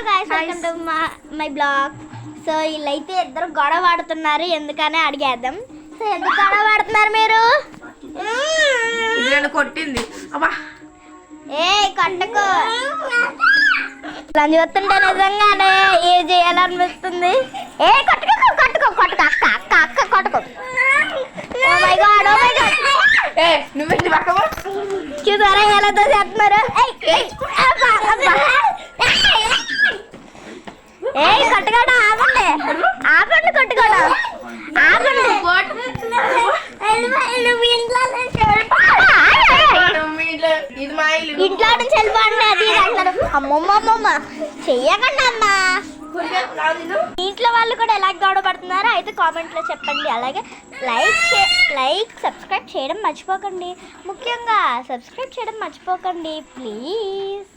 guys, welcome to my blog. So వీళ్ళైతే ఇద్దరు గొడవ ఆడుతున్నారు, ఎందుకనే అడిగేద్దాం. సో ఎందుకు గొడవ ఆడుతున్నారు మీరు? కొట్టింది అబ్బా. ఏ కొట్టకు, చూస్తుంటే నిజంగానే ఏ చేయాలనిపిస్తుంది. ఏ కొట్టుకో కొట్టుకో కొట్టుకో అక్క అక్క అక్క కొట్టుకో. Oh my God, oh my God. నువ్వు పక్క చూసారా ఎలా చేస్తున్నారు? ఏ కొట్టుకోవడం ఆపండి, ఆపండి కొట్టుకోవడం ఆపండి. ఇంట్లో నుంచి వెళ్ళిపోండి అది అంటారు. అమ్మమ్మ చెయ్యకండి అమ్మా. ఇంట్లో వాళ్ళు కూడా ఎలా గొడవ పడుతున్నారో అయితే కామెంట్లో చెప్పండి. అలాగే లైక్ సబ్స్క్రైబ్ చేయడం మర్చిపోకండి. ముఖ్యంగా సబ్స్క్రైబ్ చేయడం మర్చిపోకండి ప్లీజ్.